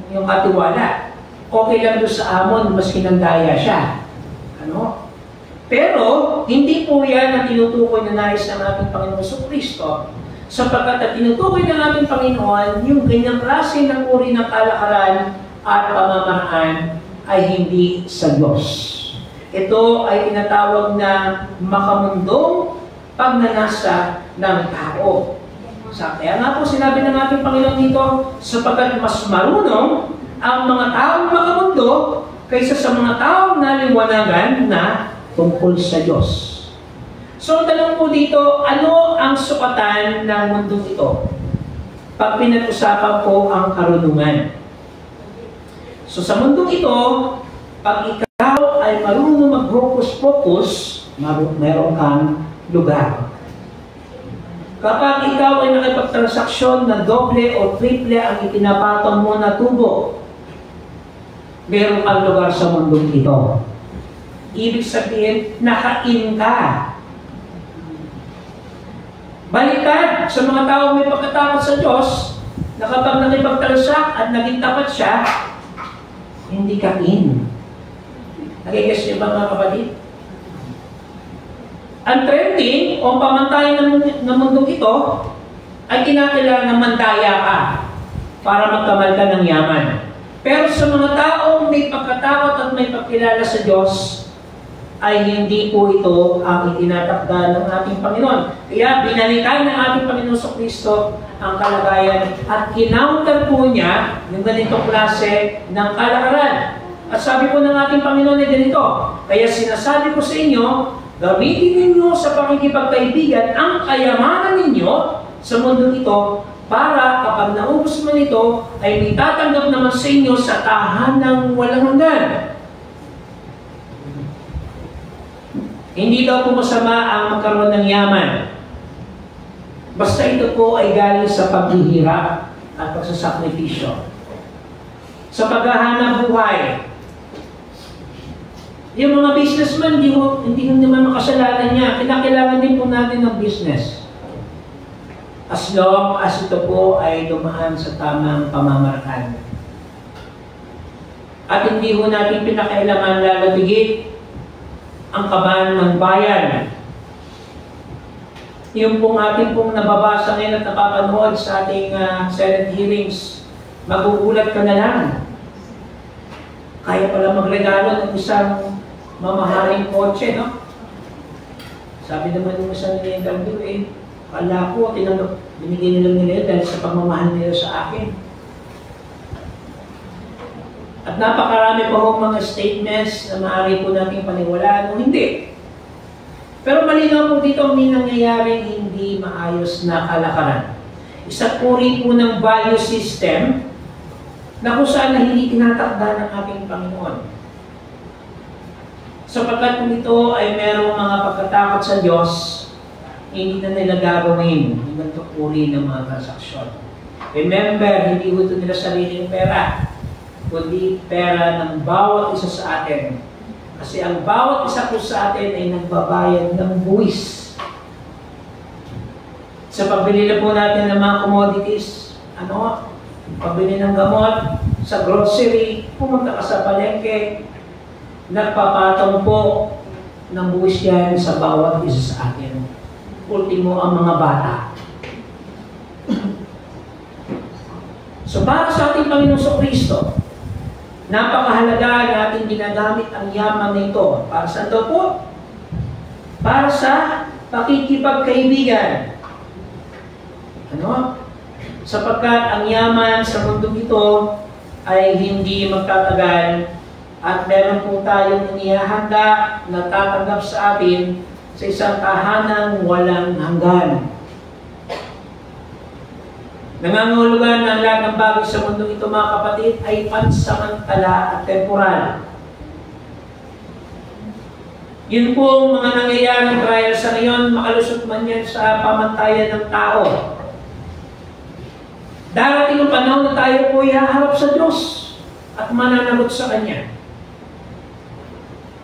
yung katiwala. Okay lang doon sa amon, mas kinandaya siya. Pero, hindi po yan ang tinutukoy na nais ng ating Panginoon Kristo. Sapagkat ang tinutukoy ng ating Panginoon, yung ganyang klase ng uri ng kalakaran at pamamaraan ay hindi sa Diyos. Ito ay tinatawag na makamundong pagnanasa ng tao. Kaya nga po sinabi ng ating Panginoon dito, sapagkat mas marunong ang mga taong makamundo kaysa sa mga taong naliwanagan na tungkol sa Diyos. So, ang tanong po dito, ano ang sukatan ng mundong ito? Pag pinag-usapan po ang karunungan. So, sa mundong ito, pag ikaw ay marunong mag-focus, meron kang lugar. Kapag ikaw ay nakipagtransaksyon na doble o triple ang itinapatong mo na tubo, meron kang lugar sa mundong ito. Ibig sabihin, nakain ka. Baliktad sa mga tao may pagkatakot sa Diyos, na kapag nakipagtransact at naging tapat siya, hindi ka in. Nagigess niyo ba mga kapatid? Ang trending o pamantayan ng mundong ito ay kinakailangan mandaya ka para magkamal ka ng yaman. Pero sa mga taong may pagkatakot at may pagkilala sa Diyos, ay hindi po ito ang itinatakda ng ating Panginoon. Kaya binalikan ng ating Panginoon sa Kristo ang kalagayan at kinounter po niya yung ganitong klase ng kalakaran. At sabi po ng ating Panginoon ay ganito, kaya sinasabi ko sa inyo, gamitin ninyo sa pakikipagkaibigan ang kayamanan ninyo sa mundo ito para kapag naubos man ito ay may tatanggap naman sa inyo sa tahanang walang hanggan. Hindi daw po masama ang magkaroon ng yaman. Basta ito po ay galing sa paghihirap at pagsasakripisyo. Sa paghahanap buhay. Yung mga businessman, hindi naman makasalanan niya. Kinakailangan din po natin ng business. As long as ito po ay dumaan sa tamang pamamaraan. At hindi po natin pinakailangan lalabigit ang kaban ng bayan. Yung pong ating pong nababasa ngayon at napapanood sa ating Senate hearings, magugulat ka na lang. Kaya pala magregalo ng isang mamahaling kotse, no? Sabi naman ng isang nila-interview, kala ko, binigyan nila nila dahil sa pagmamahal nila sa akin. At napakarami pa hong mga statements na maaari po nating paniwalaan o hindi. Pero malinaw po dito may nangyayaring hindi maayos na kalakaran. Isa puri po ng value system na kung saan na hindi tinatakda ng ating Panginoon. Sapagkat kung ito ay merong mga pagkatakot sa Diyos, hindi na nila gagawin yung ganitong uri ng mga transaksyon. Remember, hindi ito nila sariling pera, kundi pera ng bawat isa sa atin. Kasi ang bawat isa po sa atin ay nagbabayad ng buwis. Sa pagbili na po natin ng mga commodities, pagbili ng gamot, sa grocery, pumunta ka sa palengke, nagpapatong po ng buwis yan sa bawat isa sa atin. Ultimo ang mga bata. So para sa ating Panginoon Kristo, Napakahalaga natin ginagamit ang yaman na ito. Para saan daw po? Para sa pakikipagkaibigan. Ano? Sapagkat ang yaman sa mundong ito ay hindi magtatagal at meron po tayong inihahanda na tatanggap sa atin sa isang tahanang walang hanggan. Nangangahulugan ng lahat ng bagay sa mundong ito, mga kapatid, ay pansamantala at temporal. Yun po ang mga nangyayaring trial sa ngayon, makalusot man yan sa pamantayan ng tao. Darating ang panahon na tayo po ihaharap sa Diyos at mananagot sa Kanya.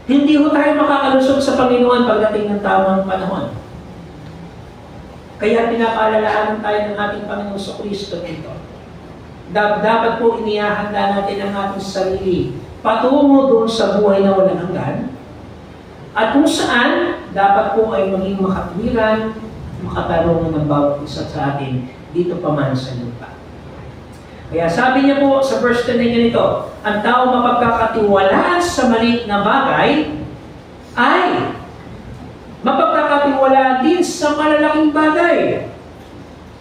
Hindi ho tayo makakalusot sa Panginoon pagdating ng tamang panahon. Kaya pinapaalalahanan tayo ng ating Panginoon sa Kristo dito. Dapat po inihahanda natin ang ating sarili patungo doon sa buhay na walang hanggan. At kung saan, dapat po ay maging makatwiran, makatarungan ng bawat isa sa atin dito pa man sa lupa. Kaya sabi niya po sa verse 10 niya nito, ang tao mapagkakatiwalaan sa maliit na bagay ay mapagkakatiwalaan din sa malalaking bagay.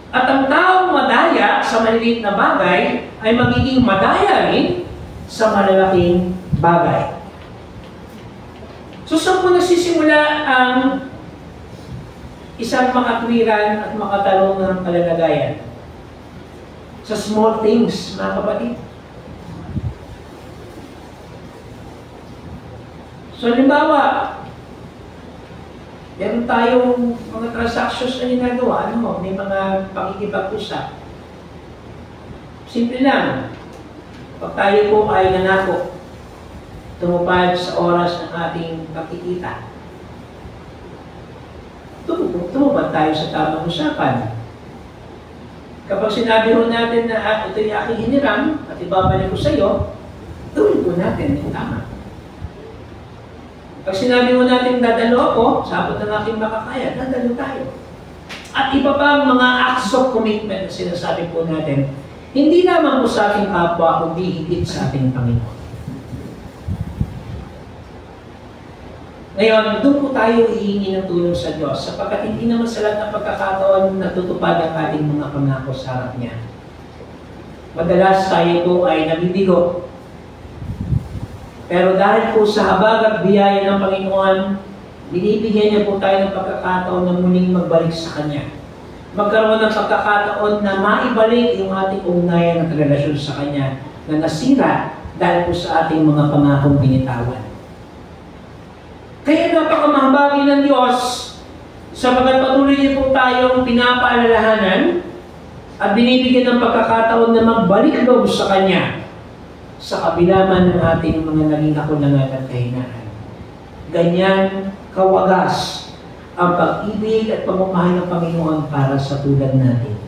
At ang taong madaya sa maliliit na bagay ay magiging madaya rin sa malalaking bagay. So saan po nagsisimula ang isang makatwiran at makatarungan ng kalalagayan? Sa small things, mga kapatid. So, halimbawa, meron tayong mga transactions na ginagawa, may mga pakikipag-usap. Simple lang. Pag tayo po ay nanako, tumupad sa oras ng ating pagkikita. Tumupad tayo sa tamang usapan. Kapag sinabi ho natin na ito yung aking hiniram at ibabalik ko sa iyo, gawin po natin yung tama. Pag sinabi mo natin dadalo ako, sabot ng aking makakaya, dadalo tayo. At iba pa mga acts of commitment na sinasabi po natin, hindi naman po sa ating kapwa, kundi higit sa ating Panginoon. Ngayon, doon po tayo hihingi ng tulong sa Diyos sapagkat hindi naman sa lahat ng pagkakataon natutupad ang ating mga pangako sa harap niya. Madalas tayo po ay nabibigo. Pero dahil po sa habag at biyaya ng Panginoon, binibigyan niya po tayo ng pagkakataon na muling magbalik sa Kanya. Magkaroon ng pagkakataon na maibalik yung ating ugnayan at relasyon sa Kanya na nasira dahil po sa ating mga pangakong binitawan. Kaya napakamahabagin ng Diyos sapagkat patuloy niya po tayong pinapaalalahanan at binibigyan ng pagkakataon na magbalik loob sa Kanya sa kabila man ng ating mga naging kakulangan at kahinaan. Ganyan kawagas ang pag-ibig at pagmamahal ng Panginoon para sa tulad natin.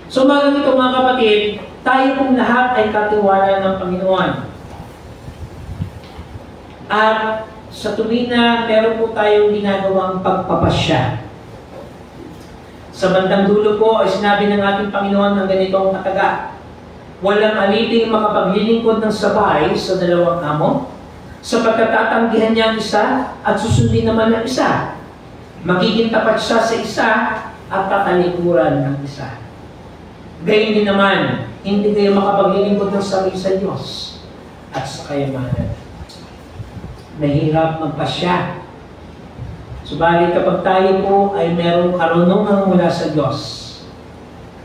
So mga ganito mga kapatid, tayo pong lahat ay katiwala ng Panginoon. At sa tuwing na meron po tayong ginagawang pagpapasya. Sa bandang dulo po ay sinabi ng ating Panginoon ang ganitong kataga. Walang aliping makapaglilingkod ng sabay sa dalawang amo, sapagkat tatanggihan niya ang isa at susundin naman ang isa. Magiging tapat siya sa isa at tatalikuran ng isa. Gayun din naman, hindi kayo makapaglilingkod ng sabay sa Diyos at sa kayamanan. Mahirap magpasya. Subalit kapag tayo po ay merong karunungan mula sa Diyos,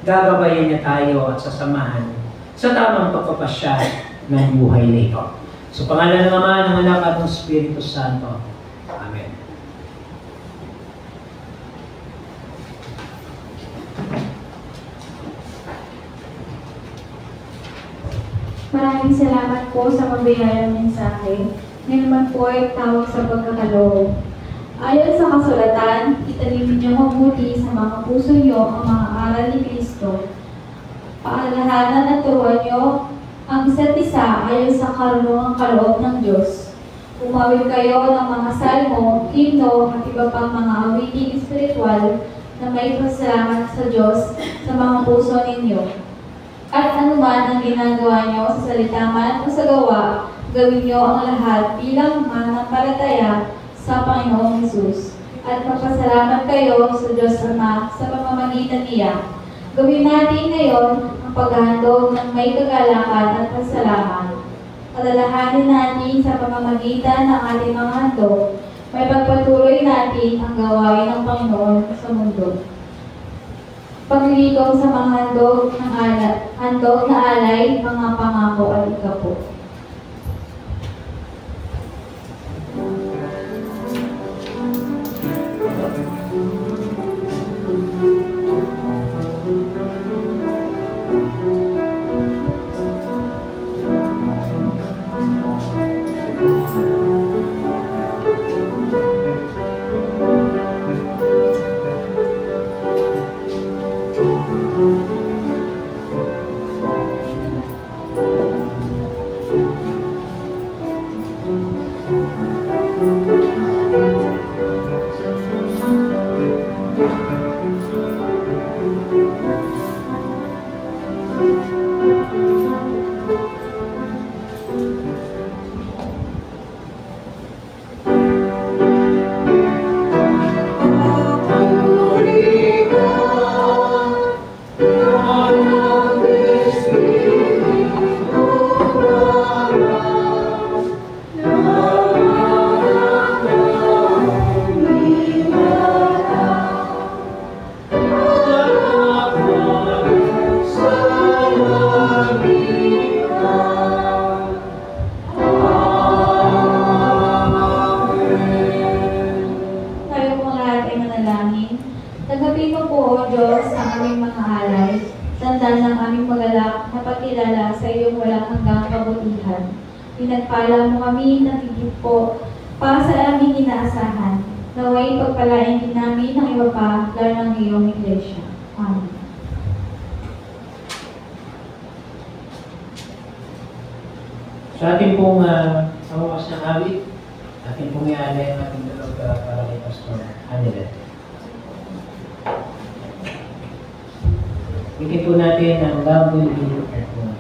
gagabayan niya tayo at sasamahan sa tamang pagpapasya ng buhay na ito. Sa pangalan ng Ama, ng Anak at ng Espiritu Santo. Amen. Maraming salamat po sa mabiyayang mensahe. Ngayon naman po ay tawag sa pagkakaloob. Ayon sa kasulatan, itanim niyo mabuti sa mga puso niyo ang mga aral ni Kristo. Paalahanan at turuan niyo ang isa't isa ayon sa karunungang kaloob ng Diyos. Umawit kayo ng mga salmo, himno at iba pang mga awiting espiritual na may pasalamat sa Diyos sa mga puso ninyo. At anuman ang ginagawa niyo sa salita man o sa gawa, gawin niyo ang lahat bilang mananampalataya sa Panginoong Hesus. At magpasalamat kayo sa Diyos Ama sa pamamagitan niya. Gawin natin ngayon ang paghahandog ng may kagalakan at pasalamat. Alalahanin natin sa pamamagitan ng ating mga handog, may pagpatuloy natin ang gawain ng Panginoon sa mundo. Paglilikaw sa mga handog na alay, mga pangako at ikapo. Tanggapin mo po, O Diyos, ang aming mga alay, tanda ng aming magalak na pagkilala sa iyong walang hanggang kabutihan. Pinagpala mo kami ng higit po para sa aming inaasahan. Naway pagpalain din namin ng iba pa, lalo ng iyong iglesia. Amen. Sa ating pong pamukas ng awit, ating pong ialay ang ating dalog para kay Pastor Anelet. Bigyan po natin ang Love Will Be Your Home.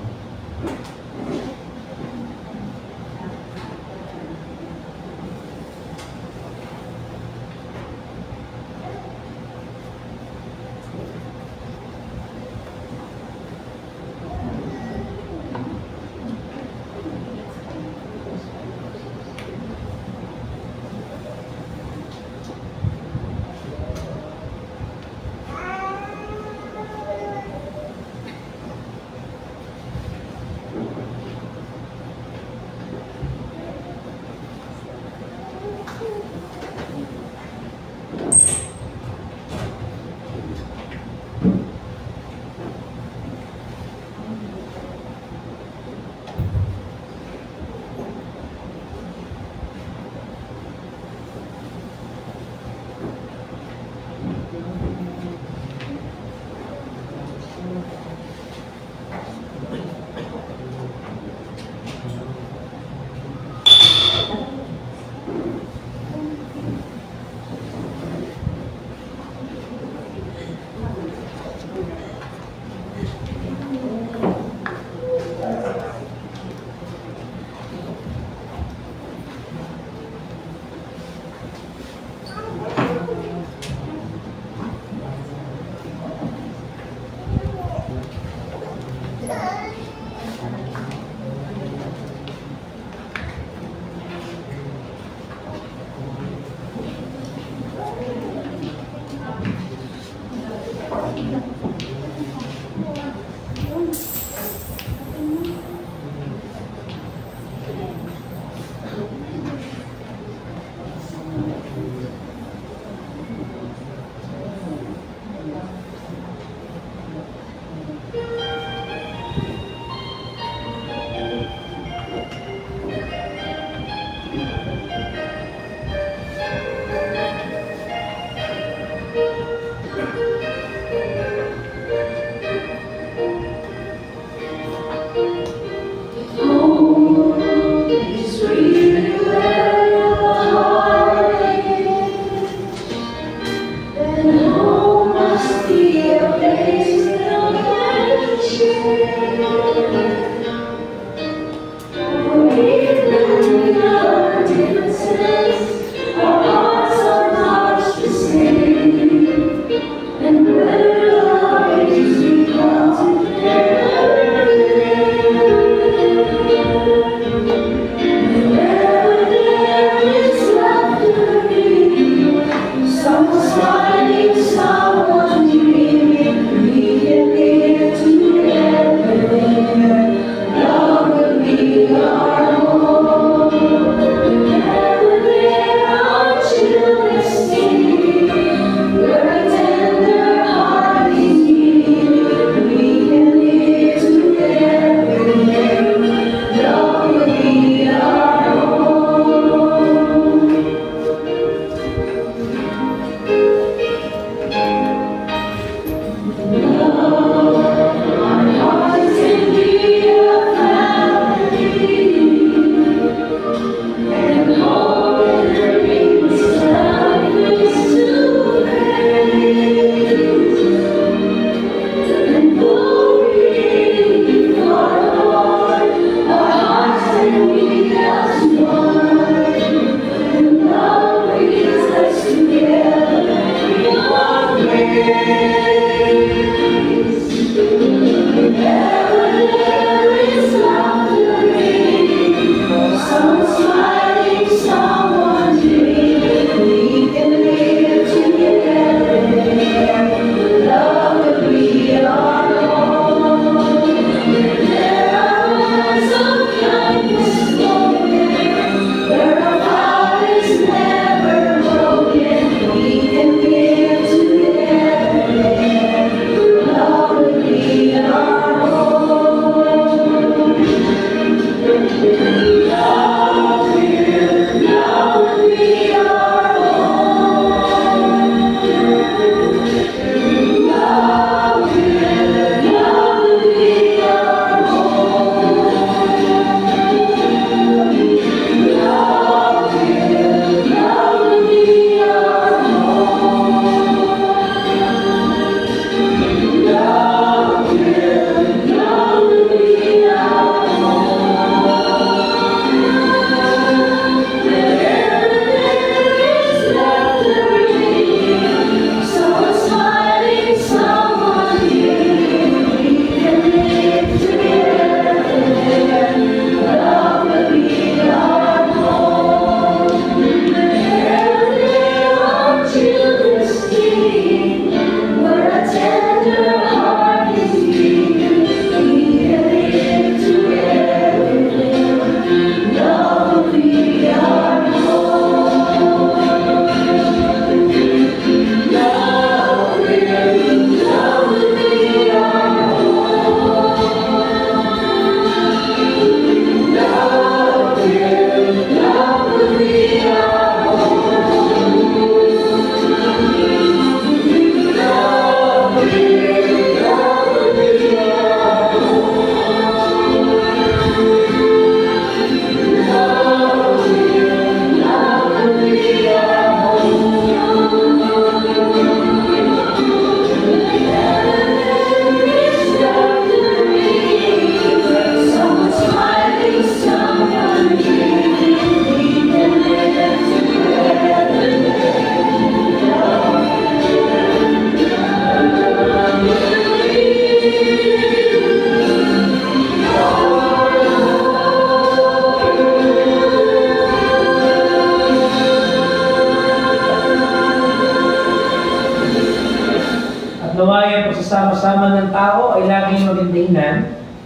naway ang pagsasama-sama ng tao ay laging maging dahilan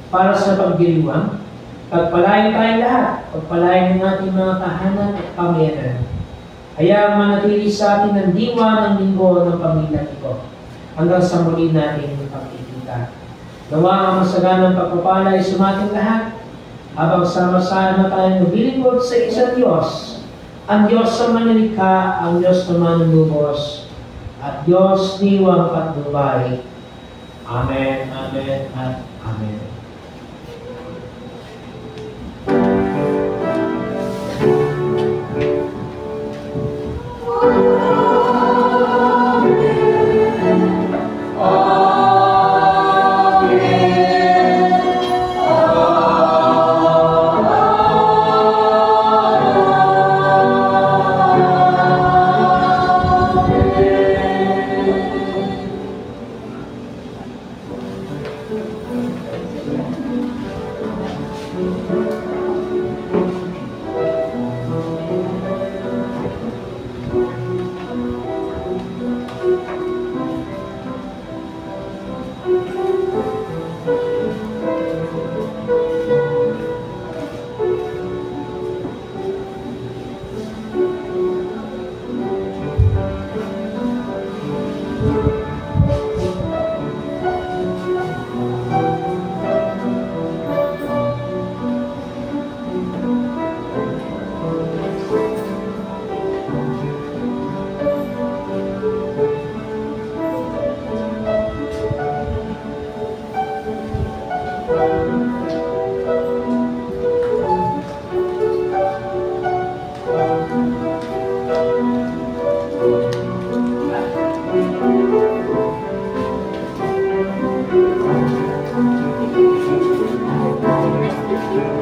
para sa pagdiriwang. Pagpalain tayong lahat, pagpalain ng ating mga tahanan at pamayanan. Hayaan manatili sa atin ang diwa ng linggo ng pamilya ito hanggang sa muli natin pagkikita. Nawa ang masaganang pagpapala ay sumating lahat habang sama-sama tayong naglilingkod sa isang Diyos, ang Diyos sa manilikha, ang Diyos na manunubos, at Diyos diwang patnubay. Amen, amen, at amen. Thank you.